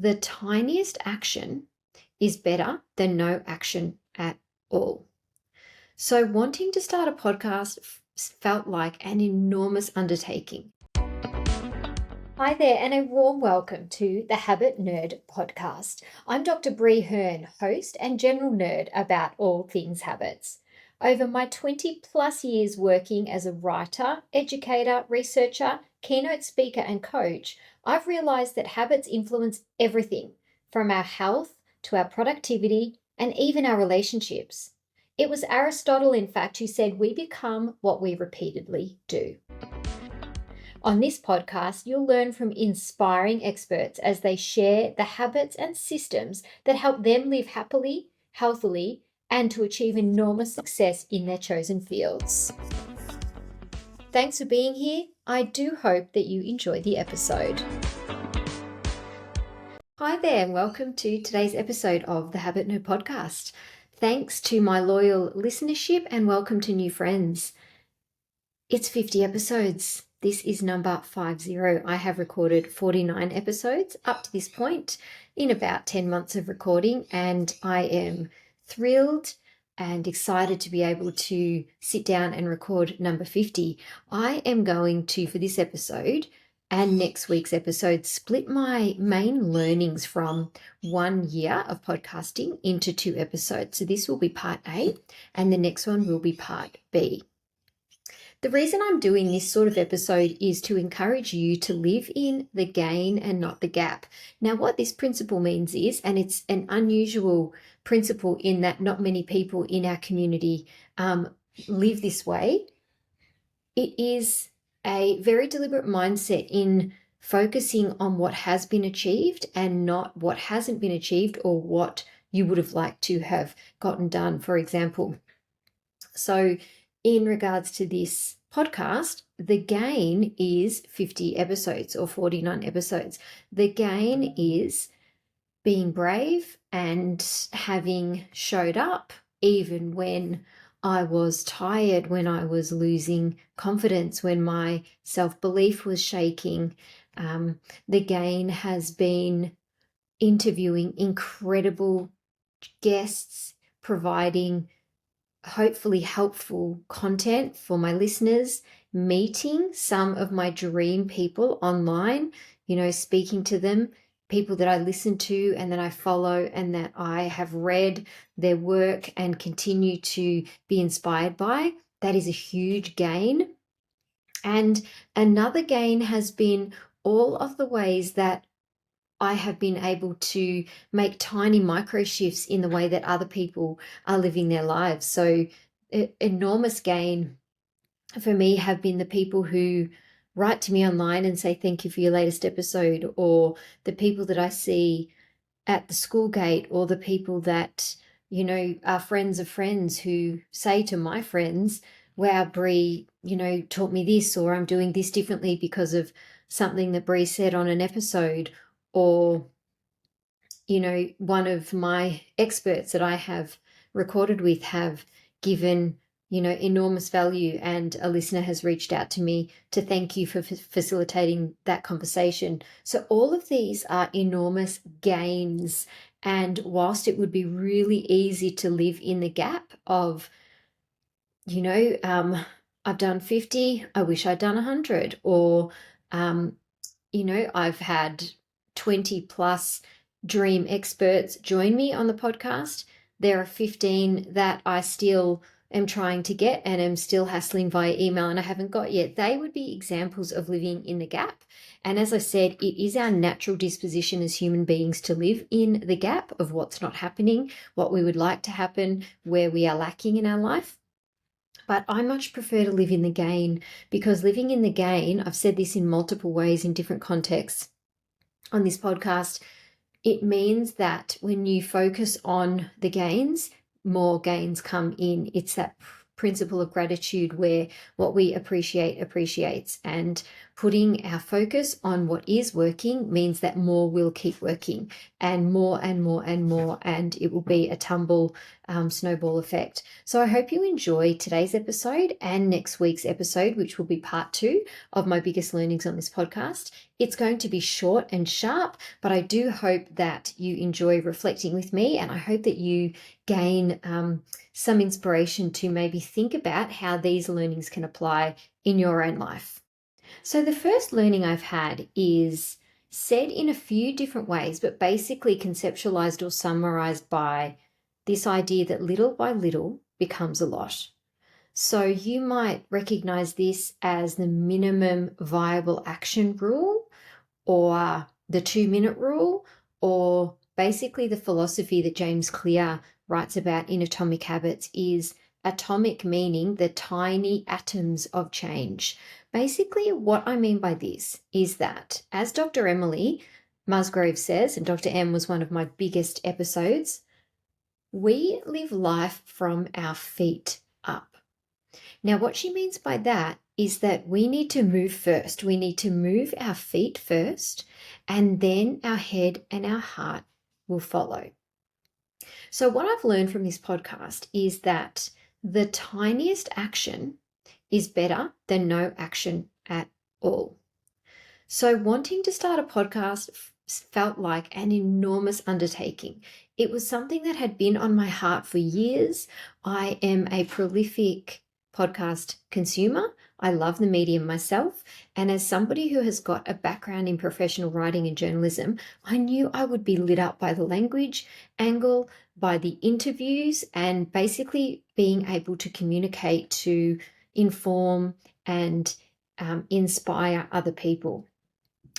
the tiniest action is better than no action at all. So wanting to start a podcast felt like an enormous undertaking. Hi there, and a warm welcome to the Habit Nerd podcast. I'm Dr. Bree Hearn, host and general nerd about all things habits. Over my 20 plus years working as a writer, educator, researcher, keynote speaker, and coach, I've realized that habits influence everything from our health to our productivity and even our relationships. It was Aristotle, in fact, who said we become what we repeatedly do. On this podcast, you'll learn from inspiring experts as they share the habits and systems that help them live happily, healthily, and to achieve enormous success in their chosen fields. Thanks for being here. I do hope that you enjoy the episode. Hi there, and welcome to today's episode of the Habit Nerd podcast. Thanks to my loyal listenership and welcome to new friends. It's 50 episodes. This is number 50. I have recorded 49 episodes up to this point in about 10 months of recording, and I am thrilled and excited to be able to sit down and record number 50. I am going to, for this episode and next week's episode, split my main learnings from 1 year of podcasting into 2 episodes. So this will be part A and the next one will be part B. The reason I'm doing this sort of episode is to encourage you to live in the gain and not the gap. Now, what this principle means is, and it's an unusual principle in that not many people in our community live this way, it is a very deliberate mindset in focusing on what has been achieved and not what hasn't been achieved or what you would have liked to have gotten done, for example. So in regards to this podcast, the gain is 50 episodes or 49 episodes. The gain is being brave and having showed up even when I was tired, when I was losing confidence, when my self-belief was shaking. The gain has been interviewing incredible guests, providing hopefully helpful content for my listeners, meeting some of my dream people online, speaking to them, people that I listen to and that I follow and that I have read their work and continue to be inspired by. That is a huge gain. And another gain has been all of the ways that I have been able to make tiny micro shifts in the way that other people are living their lives. So enormous gain for me have been the people who write to me online and say, thank you for your latest episode, or the people that I see at the school gate, or the people that, are friends of friends who say to my friends, wow, Bree, taught me this, or I'm doing this differently because of something that Bree said on an episode. Or, one of my experts that I have recorded with have given, enormous value, and a listener has reached out to me to thank you for facilitating that conversation. So all of these are enormous gains. And whilst it would be really easy to live in the gap of, I've done 50, I wish I'd done 100, or, I've had 20 plus dream experts join me on the podcast. There are 15 that I still am trying to get and am still hassling via email and I haven't got yet. They would be examples of living in the gap. And as I said, it is our natural disposition as human beings to live in the gap of what's not happening, what we would like to happen, where we are lacking in our life. But I much prefer to live in the gain, because living in the gain, I've said this in multiple ways in different contexts on this podcast, it means that when you focus on the gains, more gains come in. It's that principle of gratitude where what we appreciate appreciates, and putting our focus on what is working means that more will keep working, and more and more and more, and it will be a snowball effect. So I hope you enjoy today's episode and next week's episode, which will be part 2 of my biggest learnings on this podcast. It's going to be short and sharp, but I do hope that you enjoy reflecting with me, and I hope that you gain some inspiration to maybe think about how these learnings can apply in your own life. So the first learning I've had is said in a few different ways, but basically conceptualized or summarized by this idea that little by little becomes a lot. So you might recognize this as the minimum viable action rule, or the 2-minute rule, or basically the philosophy that James Clear writes about in Atomic Habits is atomic, meaning the tiny atoms of change. Basically, what I mean by this is that, as Dr. Emily Musgrave says, and Dr. M was one of my biggest episodes, we live life from our feet up. Now, what she means by that is that we need to move first. We need to move our feet first, and then our head and our heart will follow. So what I've learned from this podcast is that the tiniest action is better than no action at all. So wanting to start a podcast felt like an enormous undertaking. It was something that had been on my heart for years. I am a prolific podcast consumer. I love the medium myself. And as somebody who has got a background in professional writing and journalism, I knew I would be lit up by the language angle, by the interviews, and basically being able to communicate to inform and inspire other people.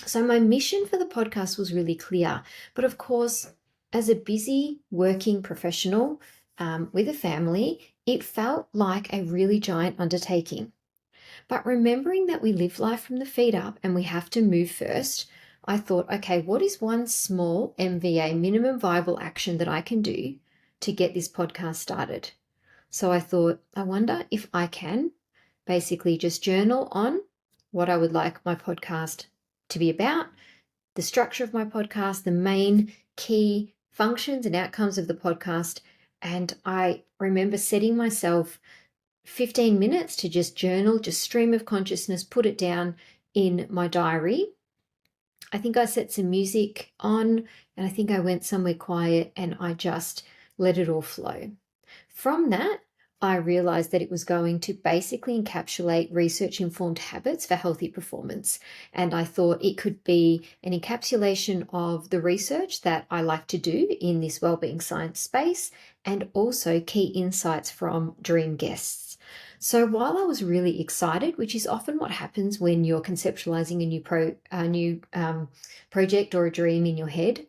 So my mission for the podcast was really clear. But of course, as a busy working professional with a family, it felt like a really giant undertaking. But remembering that we live life from the feet up and we have to move first, I thought, okay, what is one small MVA, minimum viable action, that I can do to get this podcast started? So I thought, I wonder if I can basically just journal on what I would like my podcast to be about, the structure of my podcast, the main key functions and outcomes of the podcast. And I remember setting myself 15 minutes to just journal, just stream of consciousness, put it down in my diary. I think I set some music on, and I think I went somewhere quiet and I just let it all flow. From that, I realized that it was going to basically encapsulate research-informed habits for healthy performance. And I thought it could be an encapsulation of the research that I like to do in this wellbeing science space, and also key insights from dream guests. So while I was really excited, which is often what happens when you're conceptualizing a new project or a dream in your head,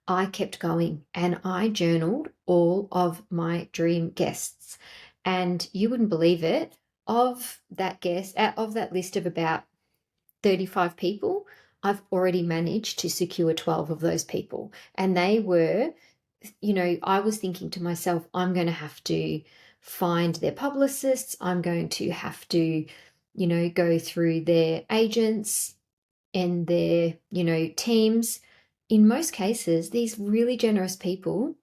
I kept going and I journaled all of my dream guests. And you wouldn't believe it, of that list of about 35 people, I've already managed to secure 12 of those people. And they were, I was thinking to myself, I'm going to have to find their publicists. I'm going to have to, go through their agents and their, teams. In most cases, these really generous people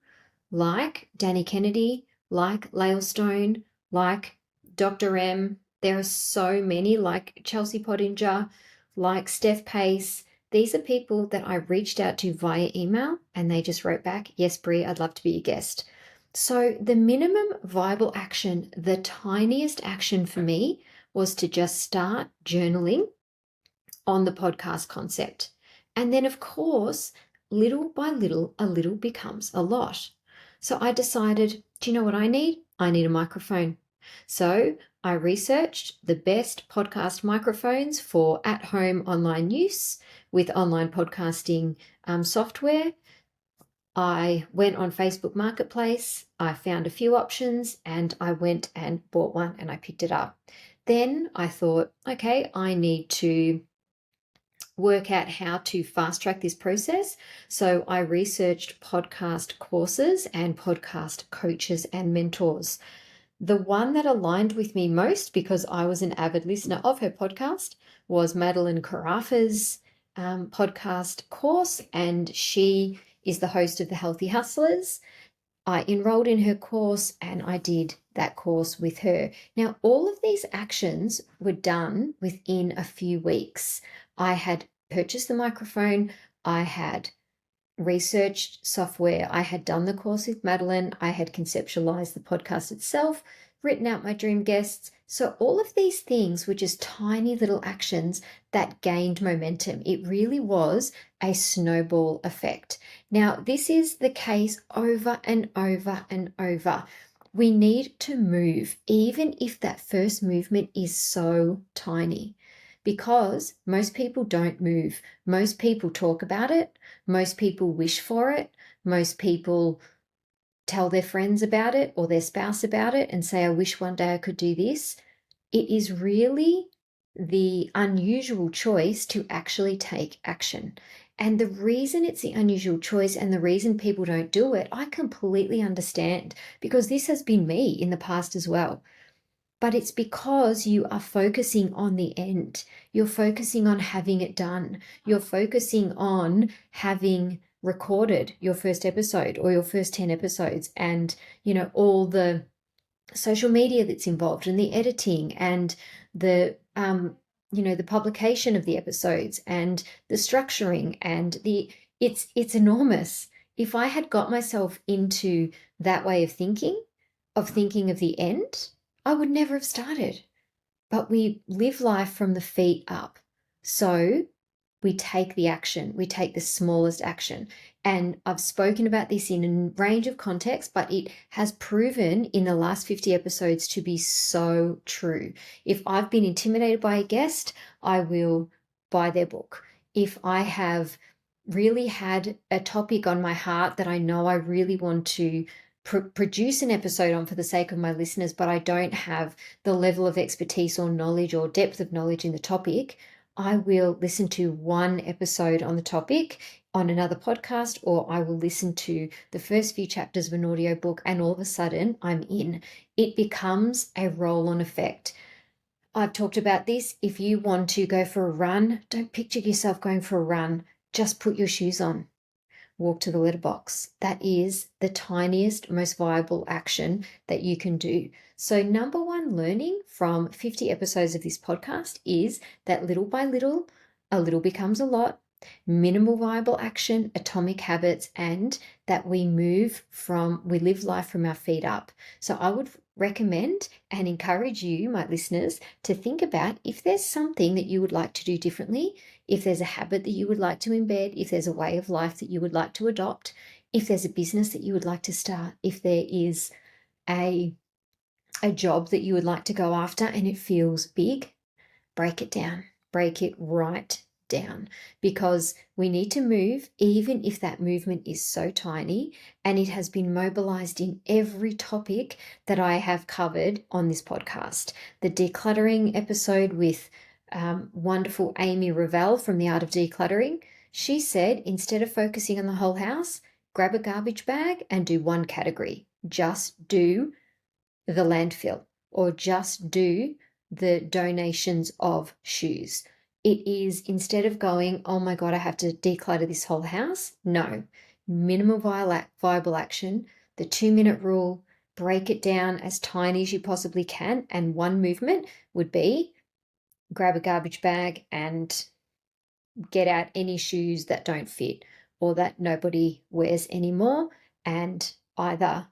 like Danny Kennedy, like Milestone, like Dr. M, there are so many, like Chelsea Pottinger, like Steph Pace. These are people that I reached out to via email and they just wrote back, yes, Brie, I'd love to be a guest. So the minimum viable action, the tiniest action for me, was to just start journaling on the podcast concept. And then, of course, little by little, a little becomes a lot. So I decided, do you know what I need? I need a microphone. So I researched the best podcast microphones for at-home online use with online podcasting software. I went on Facebook Marketplace, I found a few options, and I went and bought one and I picked it up. Then I thought, okay, I need to work out how to fast track this process. So I researched podcast courses and podcast coaches and mentors. The one that aligned with me most, because I was an avid listener of her podcast, was Madeline Carafa's podcast course, and she is the host of the Healthy Hustlers. I enrolled in her course and I did that course with her. Now, all of these actions were done within a few weeks. I had purchased the microphone, I had researched software, I had done the course with Madeline, I had conceptualized the podcast itself, written out my dream guests. So all of these things were just tiny little actions that gained momentum. It really was a snowball effect. Now, this is the case over and over and over. We need to move, even if that first movement is so tiny, because most people don't move. Most people talk about it. Most people wish for it. Most people tell their friends about it or their spouse about it and say, I wish one day I could do this. It is really the unusual choice to actually take action. And the reason it's the unusual choice and the reason people don't do it, I completely understand, because this has been me in the past as well. But it's because you are focusing on the end. You're focusing on having it done. You're focusing on having recorded your first episode or your first 10 episodes, and, all the social media that's involved and the editing and the, the publication of the episodes and the structuring and it's enormous. If I had got myself into that way of thinking of the end, I would never have started. But we live life from the feet up. So we take the action, we take the smallest action. And I've spoken about this in a range of contexts, but it has proven in the last 50 episodes to be so true. If I've been intimidated by a guest, I will buy their book. If I have really had a topic on my heart that I know I really want to produce an episode on for the sake of my listeners, but I don't have the level of expertise or knowledge or depth of knowledge in the topic, I will listen to one episode on the topic on another podcast, or I will listen to the first few chapters of an audiobook, and all of a sudden I'm in. It becomes a roll-on effect. I've talked about this. If you want to go for a run, don't picture yourself going for a run. Just put your shoes on. Walk to the letterbox. That is the tiniest, most viable action that you can do. So number one learning from 50 episodes of this podcast is that little by little, a little becomes a lot. Minimal viable action, atomic habits, and that we live life from our feet up. So I would recommend and encourage you, my listeners, to think about if there's something that you would like to do differently, if there's a habit that you would like to embed, if there's a way of life that you would like to adopt, if there's a business that you would like to start, if there is a job that you would like to go after and it feels big, break it down, break it right down, because we need to move even if that movement is so tiny, and it has been mobilized in every topic that I have covered on this podcast. The decluttering episode with wonderful Amy Revell from The Art of Decluttering, she said, instead of focusing on the whole house, grab a garbage bag and do one category. Just do the landfill, or just do the donations of shoes. It is, instead of going, oh my God, I have to declutter this whole house. No, minimal viable action, the 2-minute rule, break it down as tiny as you possibly can. And one movement would be grab a garbage bag and get out any shoes that don't fit or that nobody wears anymore, and either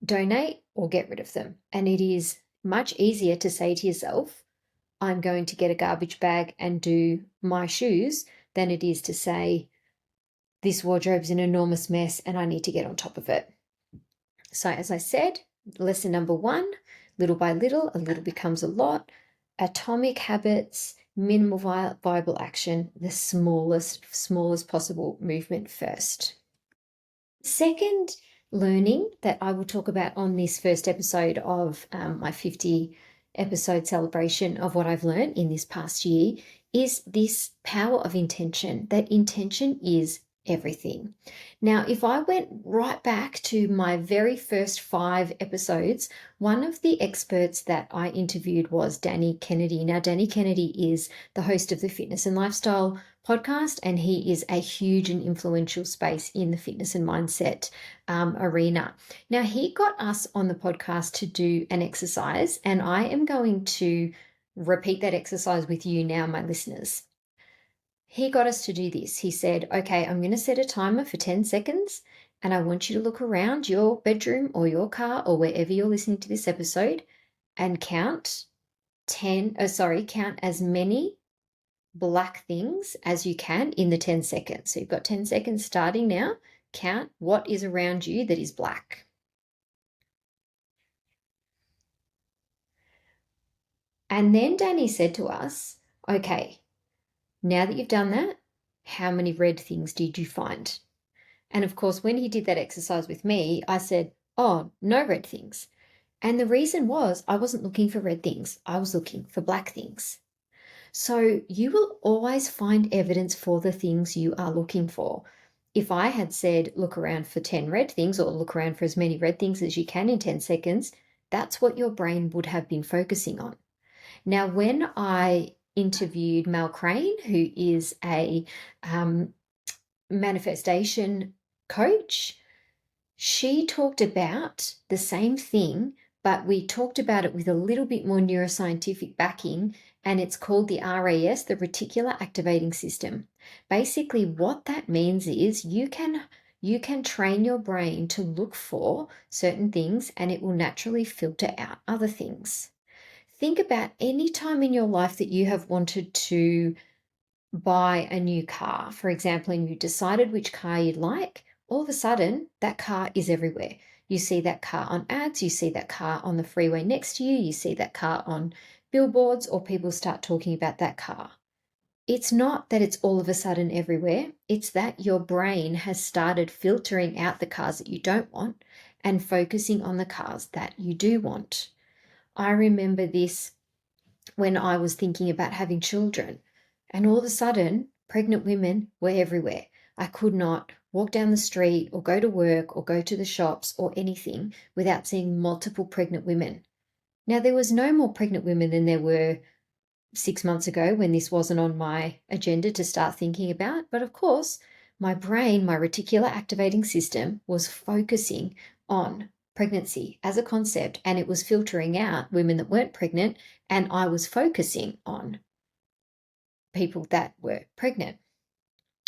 donate or get rid of them. And it is much easier to say to yourself, I'm going to get a garbage bag and do my shoes, than it is to say, this wardrobe's an enormous mess and I need to get on top of it. So as I said, lesson number one, little by little, a little becomes a lot. Atomic habits, minimal viable action, the smallest possible movement first. Second learning that I will talk about on this first episode of my 50 episode celebration of what I've learned in this past year is this power of intention, that intention is everything. Now, if I went right back to my very first 5 episodes, one of the experts that I interviewed was Danny Kennedy. Now, Danny Kennedy is the host of the Fitness and Lifestyle podcast, and he is a huge and influential space in the fitness and mindset arena. Now, he got us on the podcast to do an exercise, and I am going to repeat that exercise with you now, my listeners. He got us to do this. He said, okay, I'm going to set a timer for 10 seconds, and I want you to look around your bedroom or your car or wherever you're listening to this episode and count as many black things as you can in the 10 seconds. So you've got 10 seconds starting now. Count what is around you that is black. And then Danny said to us, okay, now that you've done that, how many red things did you find? And of course, when he did that exercise with me, I said, oh, no red things. And the reason was I wasn't looking for red things. I was looking for black things. So you will always find evidence for the things you are looking for. If I had said, look around for 10 red things or look around for as many red things as you can in 10 seconds, that's what your brain would have been focusing on. Now, when I interviewed Mel Crane, who is a manifestation coach, she talked about the same thing, but we talked about it with a little bit more neuroscientific backing, and it's called the RAS, the reticular activating system. Basically, what that means is you can train your brain to look for certain things, and it will naturally filter out other things. Think about any time in your life that you have wanted to buy a new car, for example, and you decided which car you'd like. All of a sudden, that car is everywhere. You see that car on ads, you see that car on the freeway next to you, you see that car on billboards, or people start talking about that car. It's not that it's all of a sudden everywhere, it's that your brain has started filtering out the cars that you don't want and focusing on the cars that you do want. I remember this when I was thinking about having children, and all of a sudden, pregnant women were everywhere. I could not walk down the street or go to work or go to the shops or anything without seeing multiple pregnant women. Now, there was no more pregnant women than there were 6 months ago when this wasn't on my agenda to start thinking about. But of course, my brain, my reticular activating system, was focusing on pregnancy as a concept, and it was filtering out women that weren't pregnant, and I was focusing on people that were pregnant.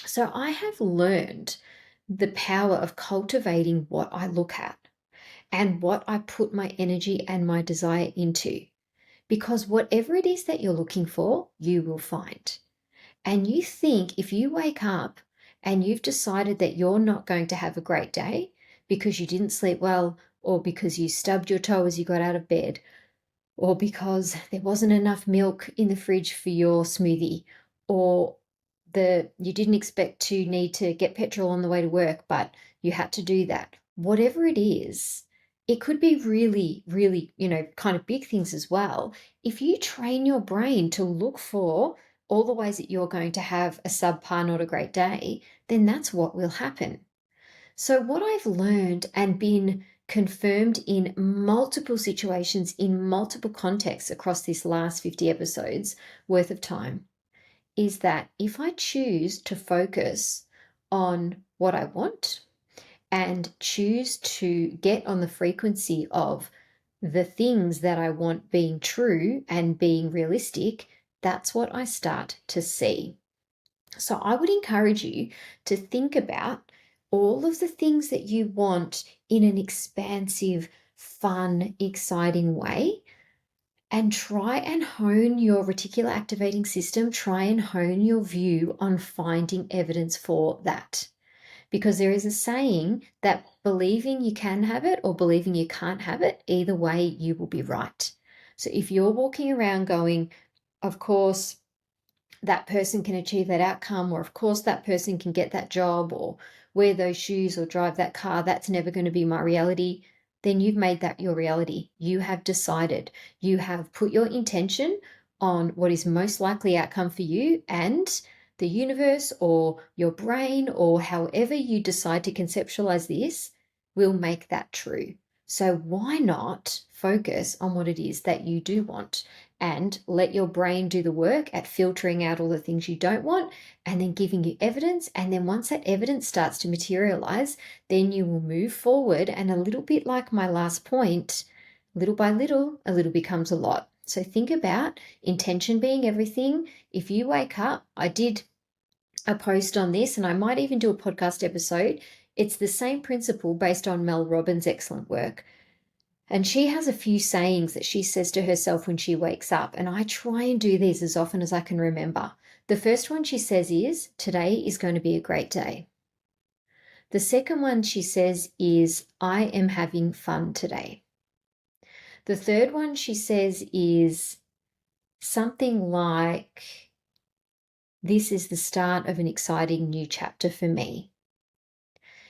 So I have learned the power of cultivating what I look at and what I put my energy and my desire into. Because whatever it is that you're looking for, you will find. And you think if you wake up and you've decided that you're not going to have a great day because you didn't sleep well, or because you stubbed your toe as you got out of bed, or because there wasn't enough milk in the fridge for your smoothie, or you didn't expect to need to get petrol on the way to work, but you had to do that. Whatever it is, it could be really, really, kind of big things as well. If you train your brain to look for all the ways that you're going to have a subpar, not a great day, then that's what will happen. So what I've learned and been confirmed in multiple situations, in multiple contexts across this last 50 episodes worth of time, is that if I choose to focus on what I want and choose to get on the frequency of the things that I want being true and being realistic, that's what I start to see. So I would encourage you to think about all of the things that you want in an expansive, fun, exciting way, and try and hone your reticular activating system, try and hone your view on finding evidence for that. Because there is a saying that believing you can have it or believing you can't have it, either way, you will be right. So if you're walking around going, of course, that person can achieve that outcome, or of course that person can get that job or wear those shoes or drive that car, that's never going to be my reality, then you've made that your reality. You have decided, you have put your intention on what is most likely outcome for you, and the universe or your brain or however you decide to conceptualize this will make that true. So why not focus on what it is that you do want and let your brain do the work at filtering out all the things you don't want and then giving you evidence. And then once that evidence starts to materialize, then you will move forward. And a little bit like my last point, little by little, a little becomes a lot. So think about intention being everything. If you wake up, I did a post on this, and I might even do a podcast episode. It's the same principle based on Mel Robbins' excellent work. And she has a few sayings that she says to herself when she wakes up, and I try and do these as often as I can remember. The first one she says is, today is going to be a great day. The second one she says is, I am having fun today. The third one she says is something like, this is the start of an exciting new chapter for me.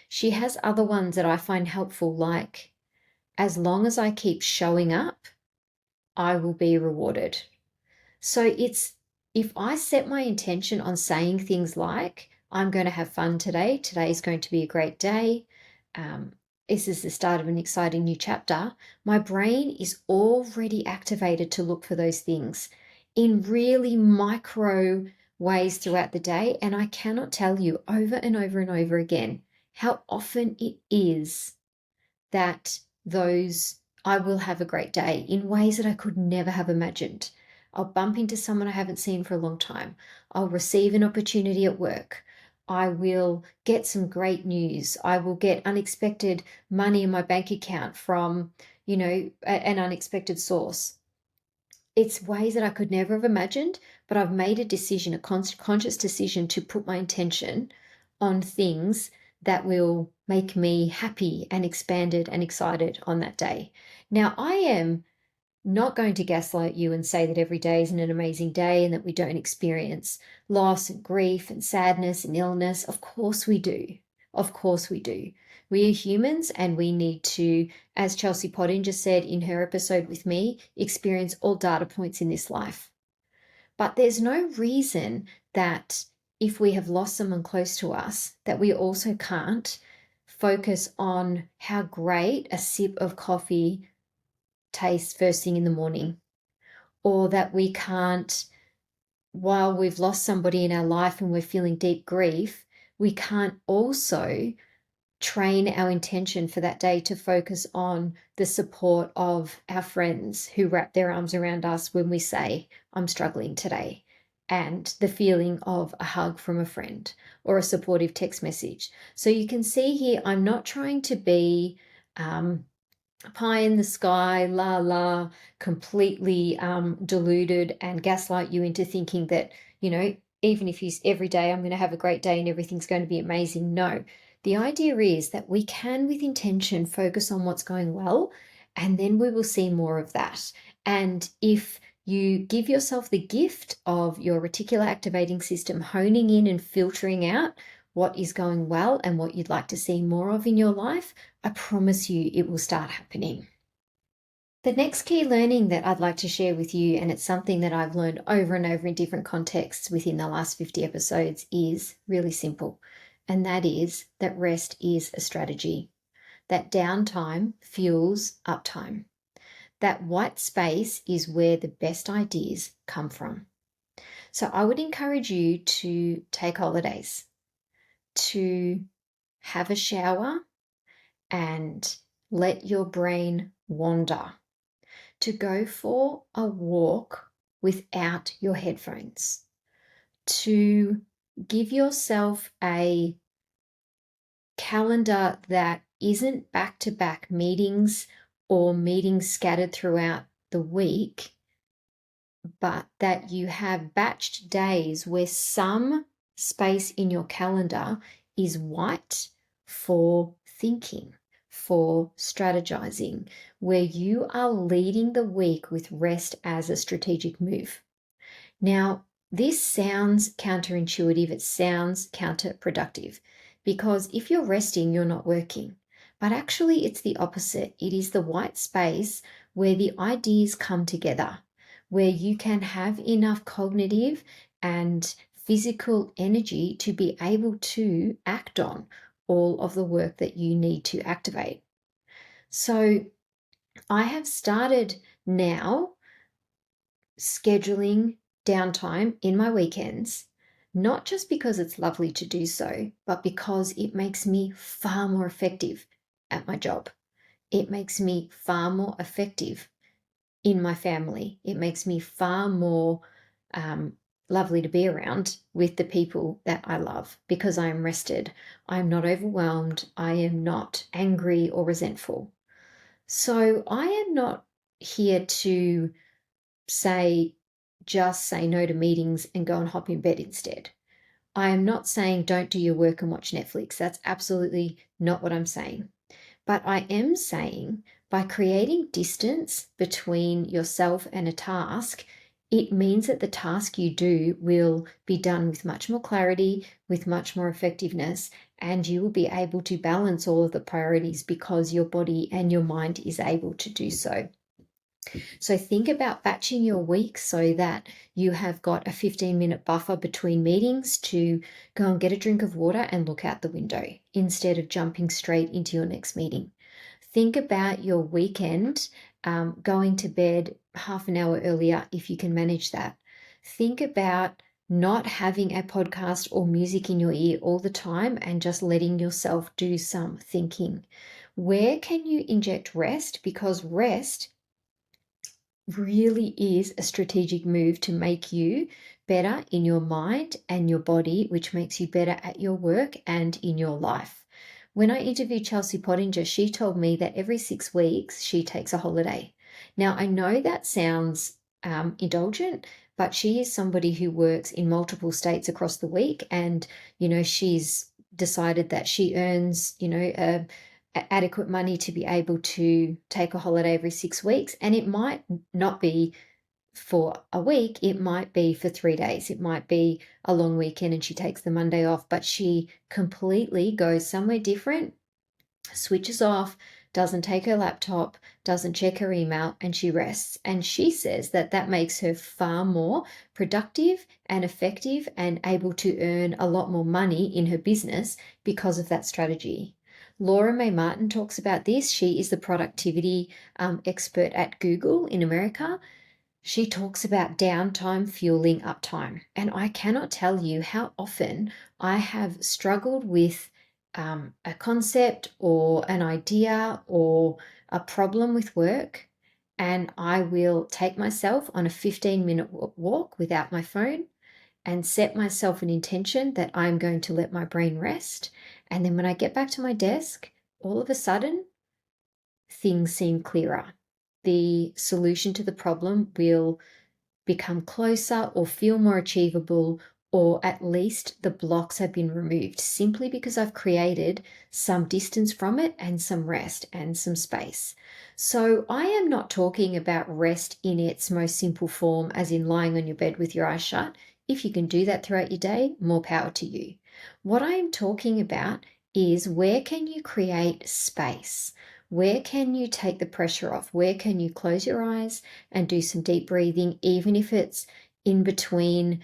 She has other ones that I find helpful, like, as long as I keep showing up, I will be rewarded. So it's, if I set my intention on saying things like, I'm going to have fun today, today is going to be a great day, this is the start of an exciting new chapter, my brain is already activated to look for those things in really micro ways throughout the day. And I cannot tell you over and over and over again how often it is that I will have a great day in ways that I could never have imagined. I'll bump into someone I haven't seen for a long time. I'll receive an opportunity at work. I will get some great news. I will get unexpected money in my bank account from, an unexpected source. It's ways that I could never have imagined, but I've made a decision, a conscious decision to put my intention on things that will make me happy and expanded and excited on that day. Now, I am not going to gaslight you and say that every day isn't an amazing day and that we don't experience loss and grief and sadness and illness. Of course we do. Of course we do. We are humans and we need to, as Chelsea Pottinger said in her episode with me, experience all data points in this life. But there's no reason that if we have lost someone close to us, that we also can't focus on how great a sip of coffee tastes first thing in the morning, or that we can't, while we've lost somebody in our life and we're feeling deep grief, we can't also train our intention for that day to focus on the support of our friends who wrap their arms around us when we say, I'm struggling today, and the feeling of a hug from a friend or a supportive text message. So you can see here, I'm not trying to be pie in the sky, la, completely deluded and gaslight you into thinking that, even if every day I'm going to have a great day and everything's going to be amazing. No. The idea is that we can, with intention, focus on what's going well, and then we will see more of that. And if you give yourself the gift of your reticular activating system honing in and filtering out what is going well and what you'd like to see more of in your life, I promise you it will start happening. The next key learning that I'd like to share with you, and it's something that I've learned over and over in different contexts within the last 50 episodes, is really simple. And that is that rest is a strategy. That downtime fuels uptime. That white space is where the best ideas come from. So I would encourage you to take holidays, to have a shower and let your brain wander, to go for a walk without your headphones, to give yourself a calendar that isn't back-to-back meetings or meetings scattered throughout the week, but that you have batched days where some space in your calendar is white for thinking, for strategizing, where you are leading the week with rest as a strategic move. Now, this sounds counterintuitive, it sounds counterproductive, because if you're resting, you're not working. But actually, it's the opposite. It is the white space where the ideas come together, where you can have enough cognitive and physical energy to be able to act on all of the work that you need to activate. So I have started now scheduling downtime in my weekends, not just because it's lovely to do so, but because it makes me far more effective at my job. It makes me far more effective in my family. It makes me far more lovely to be around with the people that I love because I am rested. I'm not overwhelmed. I am not angry or resentful. So I am not here to just say no to meetings and go and hop in bed instead. I am not saying don't do your work and watch Netflix. That's absolutely not what I'm saying. But I am saying by creating distance between yourself and a task, it means that the task you do will be done with much more clarity, with much more effectiveness, and you will be able to balance all of the priorities because your body and your mind is able to do so. So think about batching your week so that you have got a 15-minute buffer between meetings to go and get a drink of water and look out the window instead of jumping straight into your next meeting. Think about your weekend, going to bed half an hour earlier if you can manage that. Think about not having a podcast or music in your ear all the time and just letting yourself do some thinking. Where can you inject rest? Because rest really is a strategic move to make you better in your mind and your body, which makes you better at your work and in your life. When I interviewed Chelsea Pottinger, she told me that every 6 weeks she takes a holiday. Now, I know that sounds indulgent, but she is somebody who works in multiple states across the week, and she's decided that she earns adequate money to be able to take a holiday every 6 weeks. And it might not be for a week, it might be for 3 days, it might be a long weekend and she takes the Monday off, but she completely goes somewhere different, switches off, doesn't take her laptop, doesn't check her email, and she rests. And she says that that makes her far more productive and effective and able to earn a lot more money in her business because of that strategy. Laura May Martin talks about this. She is the productivity expert at Google in America. She talks about downtime fueling uptime. And I cannot tell you how often I have struggled with a concept or an idea or a problem with work, and I will take myself on a 15-minute walk without my phone and set myself an intention that I'm going to let my brain rest. And then when I get back to my desk, all of a sudden, things seem clearer. The solution to the problem will become closer or feel more achievable, or at least the blocks have been removed simply because I've created some distance from it and some rest and some space. So I am not talking about rest in its most simple form, as in lying on your bed with your eyes shut. If you can do that throughout your day, more power to you. What I am talking about is where can you create space? Where can you take the pressure off? Where can you close your eyes and do some deep breathing, even if it's in between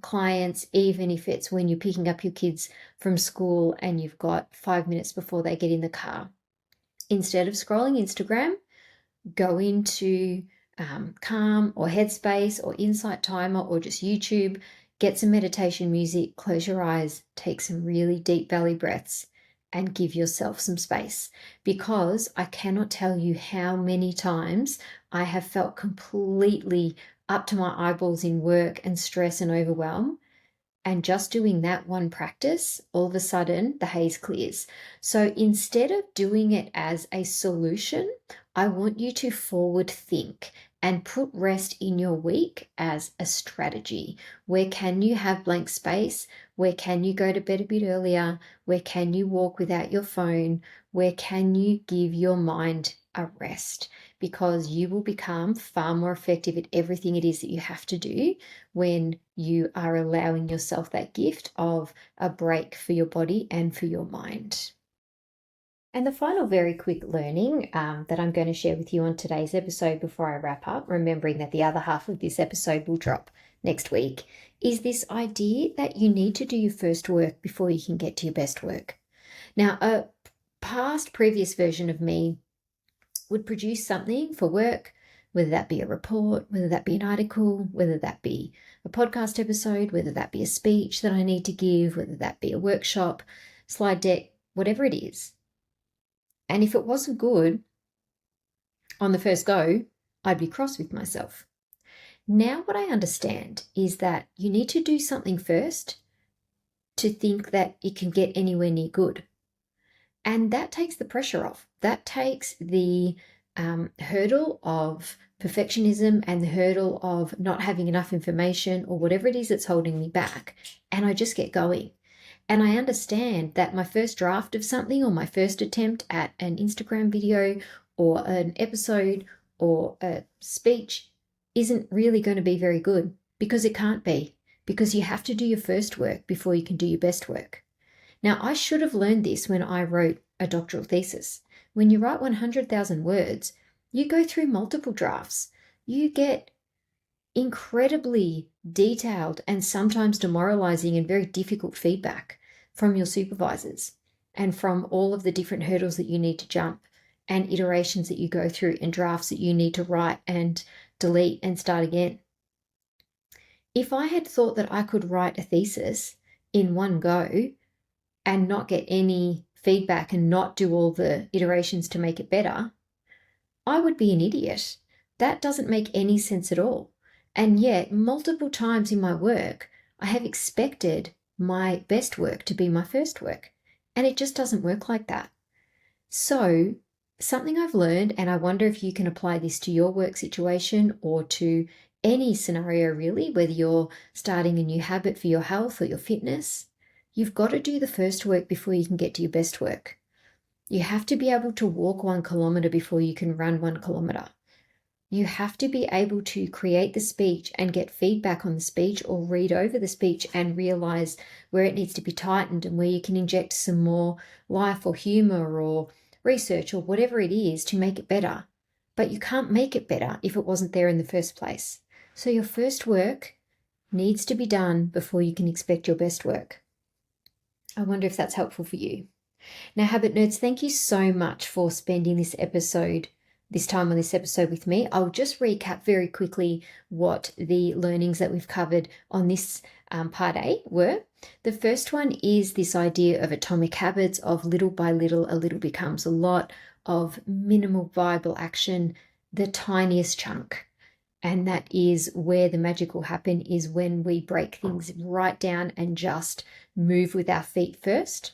clients, even if it's when you're picking up your kids from school and you've got 5 minutes before they get in the car. Instead of scrolling Instagram, go into Calm or Headspace or Insight Timer or just YouTube, get some meditation music, close your eyes, take some really deep belly breaths, and give yourself some space. Because I cannot tell you how many times I have felt completely up to my eyeballs in work and stress and overwhelm. And just doing that one practice, all of a sudden the haze clears. So instead of doing it as a solution, I want you to forward think and put rest in your week as a strategy. Where can you have blank space? Where can you go to bed a bit earlier? Where can you walk without your phone? Where can you give your mind a rest? Because you will become far more effective at everything it is that you have to do when you are allowing yourself that gift of a break for your body and for your mind. And the final very quick learning that I'm going to share with you on today's episode before I wrap up, remembering that the other half of this episode will drop next week is this idea that you need to do your first work before you can get to your best work. Now, a previous version of me would produce something for work, whether that be a report, whether that be an article, whether that be a podcast episode, whether that be a speech that I need to give, whether that be a workshop, slide deck, whatever it is. And if it wasn't good on the first go, I'd be cross with myself. Now what I understand is that you need to do something first to think that it can get anywhere near good. And that takes the pressure off. That takes the hurdle of perfectionism and the hurdle of not having enough information or whatever it is that's holding me back. And I just get going. And I understand that my first draft of something or my first attempt at an Instagram video or an episode or a speech isn't really going to be very good, because it can't be, because you have to do your first work before you can do your best work. Now, I should have learned this when I wrote a doctoral thesis. When you write 100,000 words, you go through multiple drafts. You get incredibly detailed and sometimes demoralizing and very difficult feedback from your supervisors and from all of the different hurdles that you need to jump and iterations that you go through and drafts that you need to write and delete and start again. If I had thought that I could write a thesis in one go and not get any feedback and not do all the iterations to make it better, I would be an idiot. That doesn't make any sense at all. And yet, multiple times in my work, I have expected my best work to be my first work. And it just doesn't work like that. So, something I've learned, and I wonder if you can apply this to your work situation or to any scenario really, whether you're starting a new habit for your health or your fitness, you've got to do the first work before you can get to your best work. You have to be able to walk 1 kilometer before you can run 1 kilometer. You have to be able to create the speech and get feedback on the speech or read over the speech and realize where it needs to be tightened and where you can inject some more life or humor or research or whatever it is to make it better. But you can't make it better if it wasn't there in the first place. So your first work needs to be done before you can expect your best work. I wonder if that's helpful for you. Now, Habit Nerds, thank you so much for spending this time on this episode with me. I'll just recap very quickly what the learnings that we've covered on this part A were. The first one is this idea of atomic habits, of little by little, a little becomes a lot, of minimal viable action, the tiniest chunk. And that is where the magic will happen, is when we break things right down and just move with our feet first.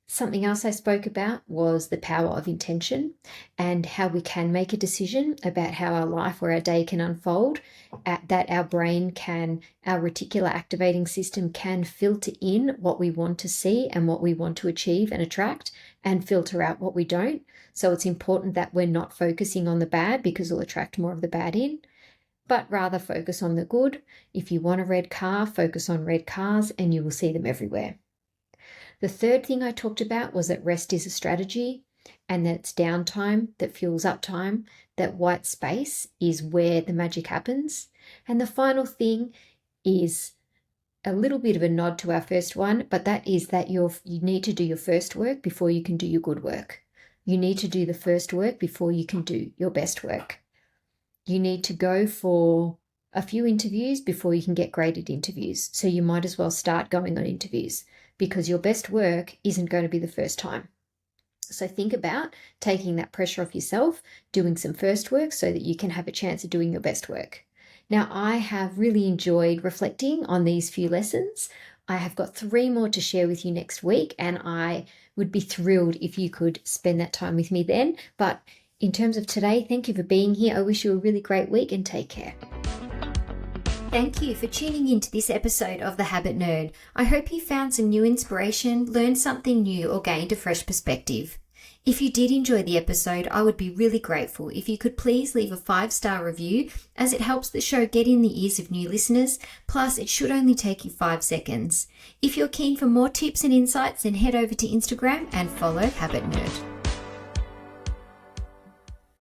Something else I spoke about was the power of intention and how we can make a decision about how our life or our day can unfold, that our brain can, our reticular activating system can filter in what we want to see and what we want to achieve and attract and filter out what we don't. So it's important that we're not focusing on the bad, because we'll attract more of the bad in, but rather focus on the good. If you want a red car, focus on red cars and you will see them everywhere. The third thing I talked about was that rest is a strategy, and that it's downtime that fuels uptime, that white space is where the magic happens. And the final thing is a little bit of a nod to our first one, but that is that you need to do your first work before you can do your good work. You need to do the first work before you can do your best work. You need to go for a few interviews before you can get graded interviews. So you might as well start going on interviews, because your best work isn't going to be the first time. So think about taking that pressure off yourself, doing some first work so that you can have a chance of doing your best work. Now, I have really enjoyed reflecting on these few lessons. I have got 3 more to share with you next week, and I would be thrilled if you could spend that time with me then. But in terms of today, thank you for being here. I wish you a really great week and take care. Thank you for tuning into this episode of The Habit Nerd. I hope you found some new inspiration, learned something new, or gained a fresh perspective. If you did enjoy the episode, I would be really grateful if you could please leave a 5-star review, as it helps the show get in the ears of new listeners, plus it should only take you 5 seconds. If you're keen for more tips and insights, then head over to Instagram and follow Habit Nerd.